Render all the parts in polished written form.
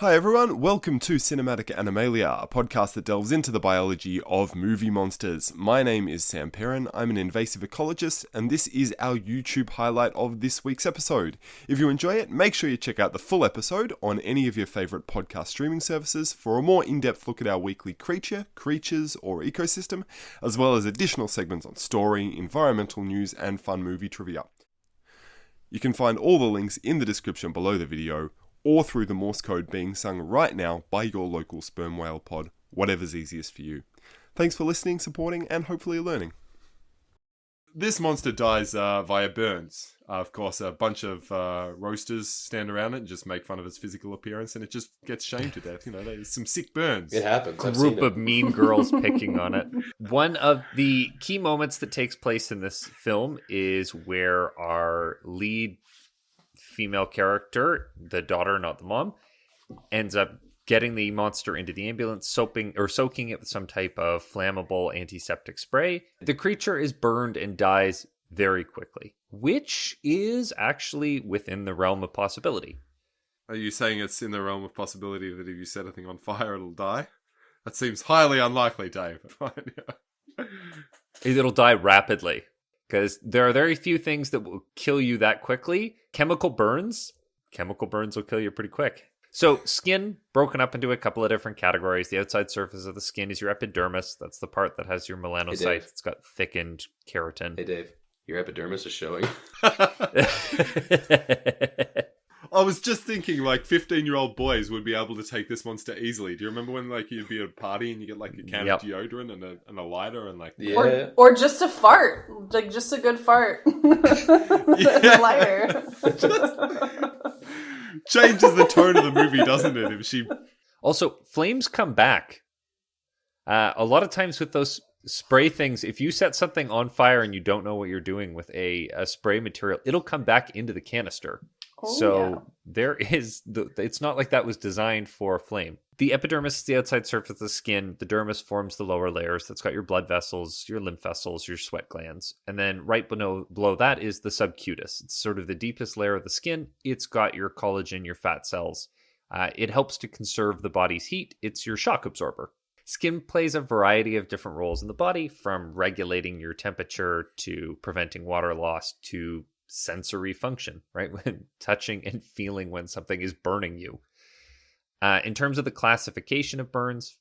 Hi everyone, welcome to Cinematica Animalia, a podcast that delves into the biology of movie monsters. My name is Sam Perrin, I'm an invasive ecologist, and this is our YouTube highlight of this week's episode. If you enjoy it, make sure you check out the full episode on any of your favourite podcast streaming services for a more in-depth look at our weekly creature, creatures, or ecosystem, as well as additional segments on story, environmental news, and fun movie trivia. You can find all the links in the description below the video, or through the Morse code being sung right now by your local sperm whale pod, whatever's easiest for you. Thanks for listening, supporting, and hopefully learning. This monster dies via burns. Of course, a bunch of roasters stand around it and just make fun of its physical appearance, and it just gets shamed to death. You know, there's some sick burns. It happens. Group of mean girls picking on it. One of the key moments that takes place in this film is where our lead female character, the daughter, not the mom, ends up getting the monster into the ambulance, soaking it with some type of flammable antiseptic spray. The creature is burned and dies very quickly, which is actually within the realm of possibility. Are you saying it's in the realm of possibility that if you set a thing on fire, it'll die? That seems highly unlikely, Dave. It'll die rapidly, because there are very few things that will kill you that quickly. Chemical burns will kill you pretty quick. So skin broken up into a couple of different categories. The outside surface of the skin is your epidermis. That's the part that has your melanocytes. Hey, it's got thickened keratin. Hey, Dave, your epidermis is showing. I was just thinking, 15-year-old boys would be able to take this monster easily. Do you remember when, you'd be at a party and you get, a can of deodorant and a lighter and, Yeah. Or just a fart. Just a good fart. Lighter. Changes the tone of the movie, doesn't it? If she... Also, flames come back. A lot of times with those spray things, if you set something on fire and you don't know what you're doing with a spray material, it'll come back into the canister. There is, it's not like that was designed for a flame. The epidermis is the outside surface of the skin. The dermis forms the lower layers. That's got your blood vessels, your lymph vessels, your sweat glands. And then right below that is the subcutis. It's sort of the deepest layer of the skin. It's got your collagen, your fat cells. It helps to conserve the body's heat. It's your shock absorber. Skin plays a variety of different roles in the body, from regulating your temperature to preventing water loss to sensory function, right? When touching and feeling when something is burning you. In terms of the classification of burns,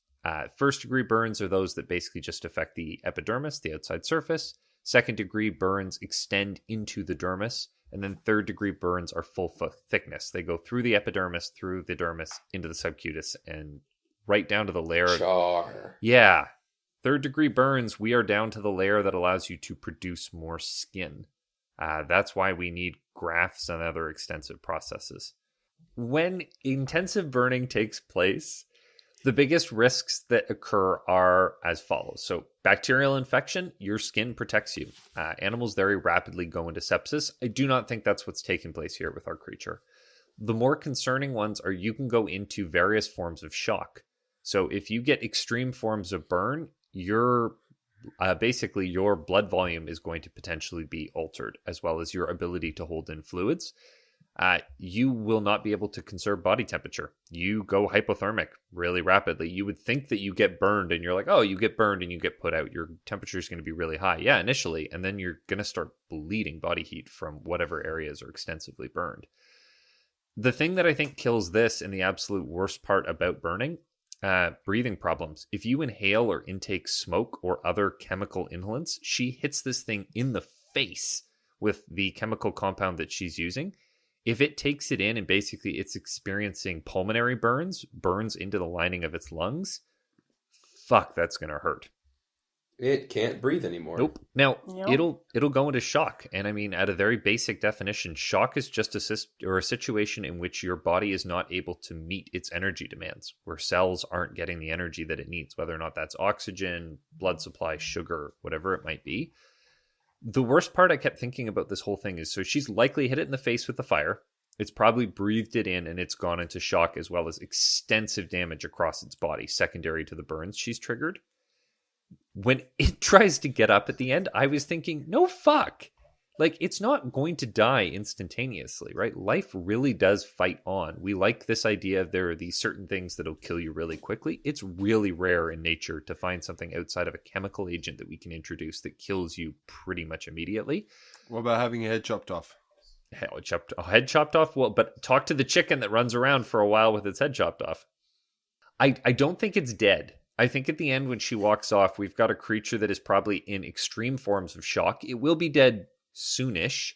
first degree burns are those that basically just affect the epidermis, the outside surface. Second degree burns extend into the dermis. And then third degree burns are full thickness. They go through the epidermis, through the dermis, into the subcutis, and right down to the layer. Char. Yeah. Third degree burns, we are down to the layer that allows you to produce more skin. That's why we need grafts and other extensive processes. When intensive burning takes place, the biggest risks that occur are as follows. So bacterial infection, your skin protects you. Animals very rapidly go into sepsis. I do not think that's what's taking place here with our creature. The more concerning ones are you can go into various forms of shock. So if you get extreme forms of burn, basically your blood volume is going to potentially be altered, as well as your ability to hold in fluids. You will not be able to conserve body temperature. You go hypothermic really rapidly. You would think that you get burned and you're like, oh, you get burned and you get put out. Your temperature is going to be really high. Yeah, initially. And then you're going to start bleeding body heat from whatever areas are extensively burned. The thing that I think kills this, and the absolute worst part about burning, breathing problems. If you inhale or intake smoke or other chemical inhalants, she hits this thing in the face with the chemical compound that she's using. If it takes it in and basically it's experiencing pulmonary burns into the lining of its lungs, fuck, that's going to hurt. It can't breathe anymore. Nope. Now, it'll go into shock. And I mean, at a very basic definition, shock is just a situation in which your body is not able to meet its energy demands, where cells aren't getting the energy that it needs, whether or not that's oxygen, blood supply, sugar, whatever it might be. The worst part I kept thinking about this whole thing is, so she's likely hit it in the face with the fire. It's probably breathed it in and it's gone into shock, as well as extensive damage across its body, secondary to the burns she's triggered. When it tries to get up at the end, I was thinking, no fuck. like, it's not going to die instantaneously, right? Life really does fight on. We like this idea of there are these certain things that'll kill you really quickly. It's really rare in nature to find something outside of a chemical agent that we can introduce that kills you pretty much immediately. What about having a head chopped off? Hell, head chopped off? Well, but talk to the chicken that runs around for a while with its head chopped off. I don't think it's dead. I think at the end when she walks off, we've got a creature that is probably in extreme forms of shock. It will be dead soonish,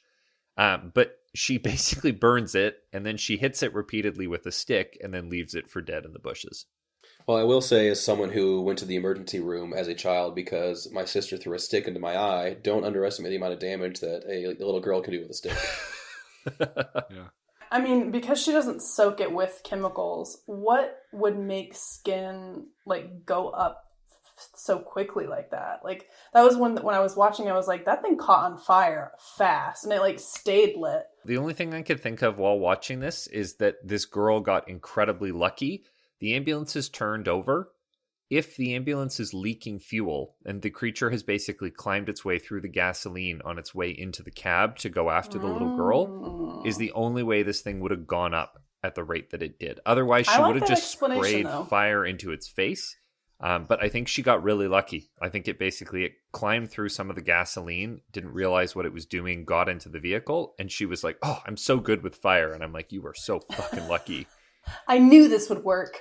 but she basically burns it, and then she hits it repeatedly with a stick, and then leaves it for dead in the bushes. Well, I will say, as someone who went to the emergency room as a child because my sister threw a stick into my eye, don't underestimate the amount of damage that a little girl can do with a stick. Yeah. I mean, because she doesn't soak it with chemicals, what would make skin like go up so quickly like that? Like, that was when I was watching, I was like, that thing caught on fire fast, and it like stayed lit. The only thing I could think of while watching this is that this girl got incredibly lucky. The ambulance is turned over. If the ambulance is leaking fuel and the creature has basically climbed its way through the gasoline on its way into the cab to go after the little girl, is the only way this thing would have gone up at the rate that it did. Otherwise, she would have just sprayed fire into its face. But I think she got really lucky. I think it climbed through some of the gasoline, didn't realize what it was doing, got into the vehicle, and she was like, oh, I'm so good with fire. And I'm like, you are so fucking lucky. I knew this would work.